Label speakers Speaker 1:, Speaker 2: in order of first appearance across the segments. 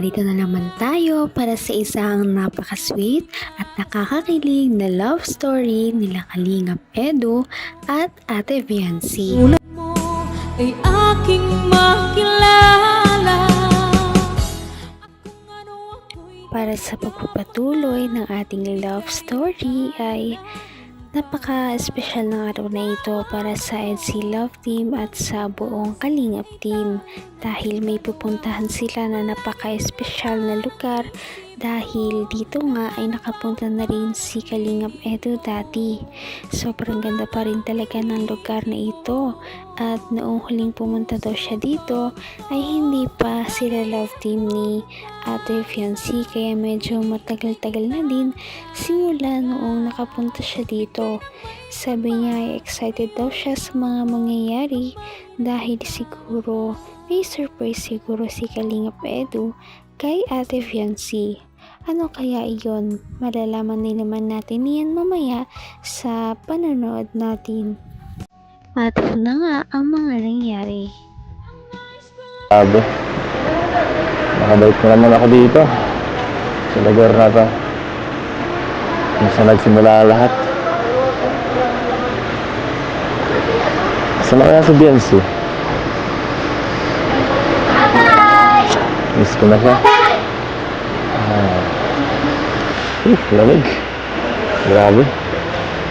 Speaker 1: narito na naman tayo para sa isang napaka-sweet at nakakakilig na love story nila Kalingap Edu at Ate Viancy.
Speaker 2: Tulad mo ay aking makilala.
Speaker 1: Para sa pagpapatuloy ng ating love story ay napaka-espesyal ng araw na ito para sa EDC Love Team at sa buong Kalingap Team dahil may pupuntahan sila na napaka-espesyal na lugar dahil dito nga ay nakapunta na rin si Kalingap Edu dati. Sobrang ganda pa rin talaga ng lugar na ito at noong huling pumunta daw siya dito ay hindi pa sila Love Team ni Ate Viancy kaya medyo matagal-tagal na din simula noong nakapunta siya dito. Sabi niya ay excited daw siya sa mga mangyayari dahil siguro may surprise siguro si Kalingap Edu kay Ate Viancy. Ano kaya iyon? Malalaman din naman natin yan mamaya sa panonood natin. At ito na nga ang mga nangyari.
Speaker 3: Sabi, nakabalik na naman ako dito sa lugar na to kung saan nagsimula lahat. Saan na kaya sa Biancy? Miss ko na siya. Lamig. Grabe.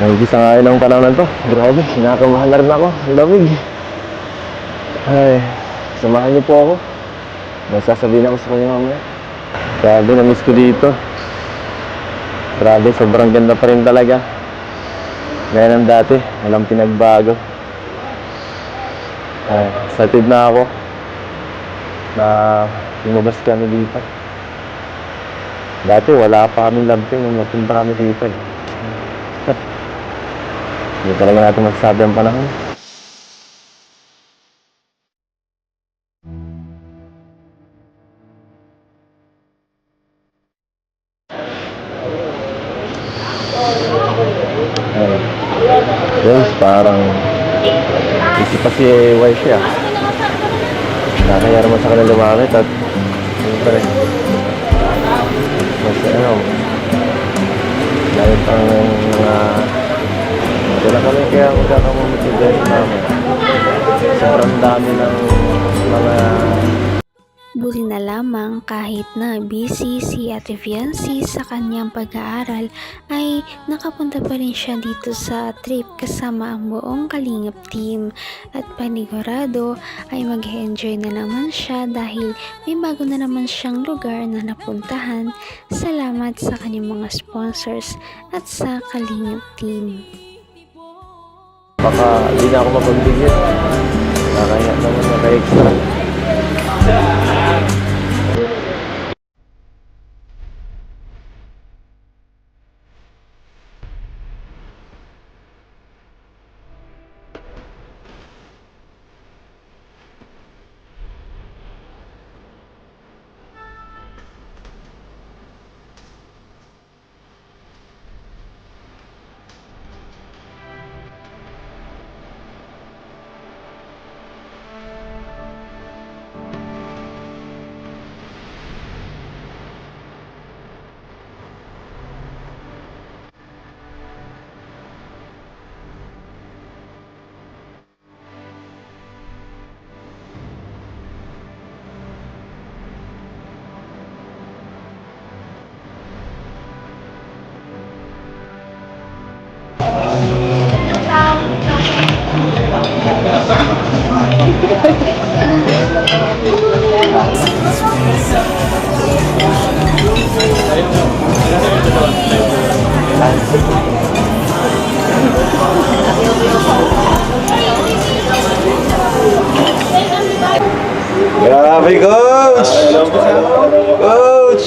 Speaker 3: Nangigisa nga yun ang panahon na to. Grabe, sinakamahan na rin ako. Lamig. Ay, samahan niyo po ako. May sasabihin ako sa kanya mamaya. Grabe, na-miss ko dito. Grabe, sobrang ganda pa rin talaga. Gaya ng dati, walang pinagbago. Ay, excited na ako na lumabas kami dito. Dati wala pa kaming lamping nung napunta kami dito eh. Hindi talaga natin magsasabi ang panahon. Ay, guys, parang isip pa si wife siya. Nakakaya naman sa kanila lumamit at yun pa rin. Kasi ano, dahil pang wala kami kaya magkakamamit yung guys namin. Sobrang dami ng mga
Speaker 1: Buti na lamang kahit na busy si Ate Viancy sa kanyang pag-aaral ay nakapunta pa rin siya dito sa trip kasama ang buong Kalingap Team at panigurado ay mag-enjoy na naman siya dahil may bago na naman siyang lugar na napuntahan. Salamat sa kanyang mga sponsors at sa Kalingap Team.
Speaker 3: baka hindi na ako mapagbigyan. Nakakaya naman, naka-extra. Grabe, Coach! Coach!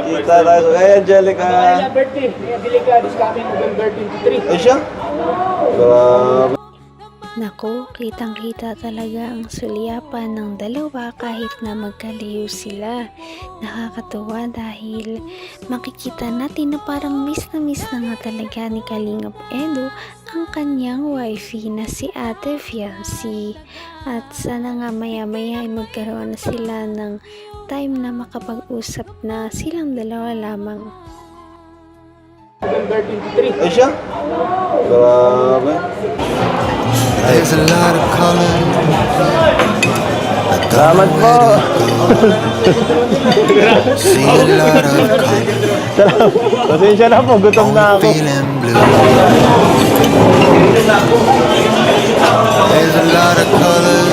Speaker 3: Kita tayo. Hey, Angelica!
Speaker 4: Birthday. Angelica, this coming November 23.
Speaker 3: Ay siya? Grabe.
Speaker 1: Naku, kitang-kita talaga ang sulyapan ng dalawa kahit na magkalayo sila. Nakakatuwa dahil makikita natin na parang miss na nga talaga ni Kalingap Edu ang kanyang wifey na si Ate Fiancé. At sana nga maya-maya ay magkaroon na sila ng time na makapag-usap na silang dalawa lamang.
Speaker 4: Ay siya? Grabe.
Speaker 5: There's a lot of color.
Speaker 3: Salamat po!
Speaker 5: See a lot of color.
Speaker 3: Pasensya na po, gutom na ako.
Speaker 5: Feeling blue. There's a lot of color.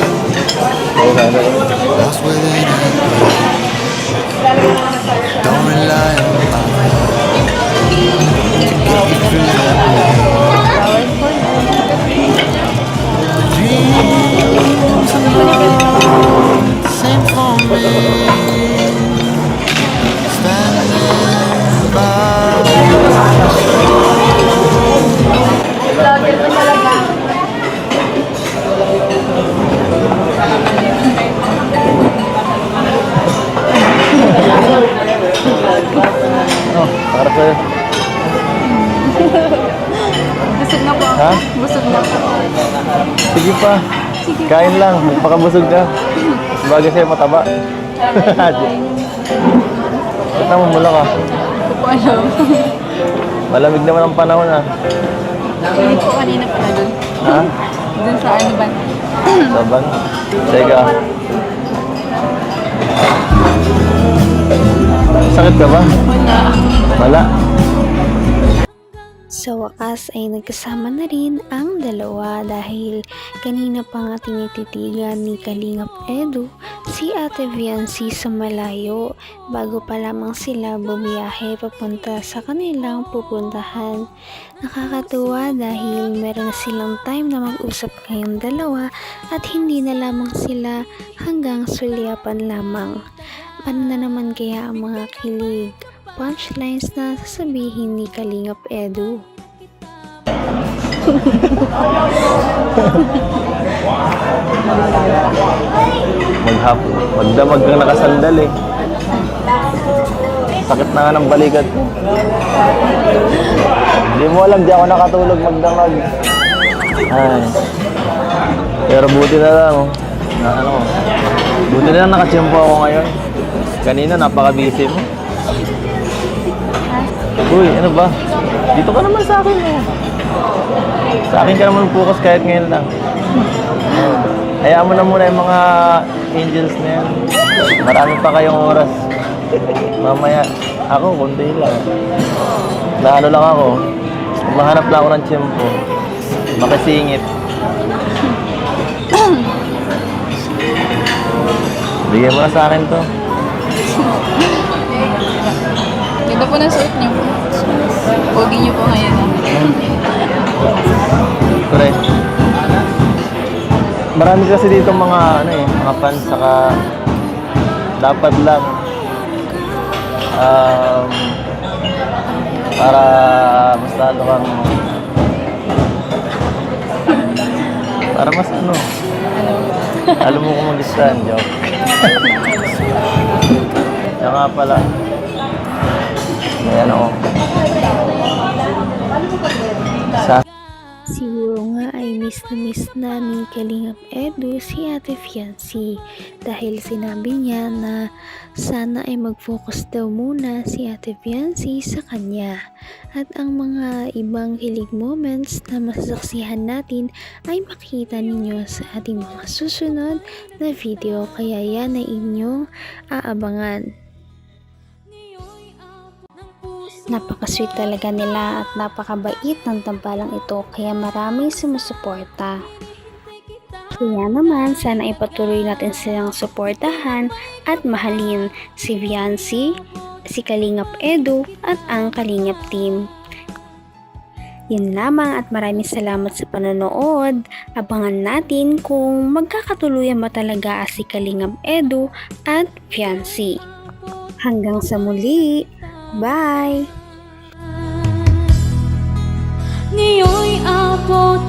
Speaker 5: Lost within it. Don't rely on my to get you through that dreams and love, same for me. Standing by.
Speaker 3: Oh, para sa'yo.
Speaker 2: Busog na po.
Speaker 3: Ha?
Speaker 2: Busog na po.
Speaker 3: Sige pa. Kain lang, magpakabusog ka. Bagay sa'yo, mataba. Ba't naman mula ka?
Speaker 2: Hindi ko alam.
Speaker 3: Malamig naman ang panahon ah.
Speaker 2: Hindi po kanina pala dun.
Speaker 3: Ha?
Speaker 2: Dun sa ano ba?
Speaker 3: Saban? Teka. Sakit ka ba?
Speaker 2: Wala.
Speaker 3: Wala.
Speaker 1: Sa wakas ay nagkasama na rin ang dalawa dahil kanina pa nga tinititigan ni Kalingap Edu si Ate Fiancé sa malayo bago pa lamang sila bumiyahe papunta sa kanilang pupuntahan. Nakakatuwa dahil meron na silang time na mag-usap ngayong dalawa at hindi na lamang sila hanggang sulyapan lamang. Ano na naman kaya ang mga kilig punchlines na sasabihin ni Kalingap Edu?
Speaker 3: Magdamag kang nakasandal eh. Sakit na nga ng balikat ko. Hindi mo alam, di ako nakatulog magdamag. Ay. Pero buti na lang. Buti na lang nakachimpo ako ngayon. Kanina napaka-busy mo. Uy, ano ba? Dito ka naman sa akin eh. Sa akin ka naman focus kahit ngayon lang. Hayaan mo na muna yung mga angels na yan. Marami pa kayong oras. Mamaya, ako, kundi lang. Naano lang ako. Mahanap lang ako ng tiyempo. Makisingit. Bigyan mo na sa akin to.
Speaker 2: Ganda po ng suot niyo. Pogi niyo po ngayon.
Speaker 3: Correct. Marami kasi dito mga mga fans saka dapat lang para mas lalo kang para mas alam mo kung mag-stand, joke. Kaya nga pala ayan ako
Speaker 1: Siguro nga ay miss na ni Kalingap Edu si Ate Fiancé dahil sinabi niya na sana ay mag-focus daw muna si Ate Fiancé sa kanya at ang mga ibang kilig moments na masasaksihan natin ay makita ninyo sa ating mga susunod na video kaya yan ay inyong aabangan. Napaka-sweet talaga nila at napakabait ng tambalang ito kaya maraming sumusuporta. Kaya naman sana ipatuloy natin silang suportahan at mahalin si Fiancé, si Kalingap Edu at ang Kalingap team. Yun lamang at maraming salamat sa panonood. Abangan natin kung magkakatuluyan ba talaga si Kalingap Edu at Fiancé. Hanggang sa muli! Bye!
Speaker 2: Ngayon'y abot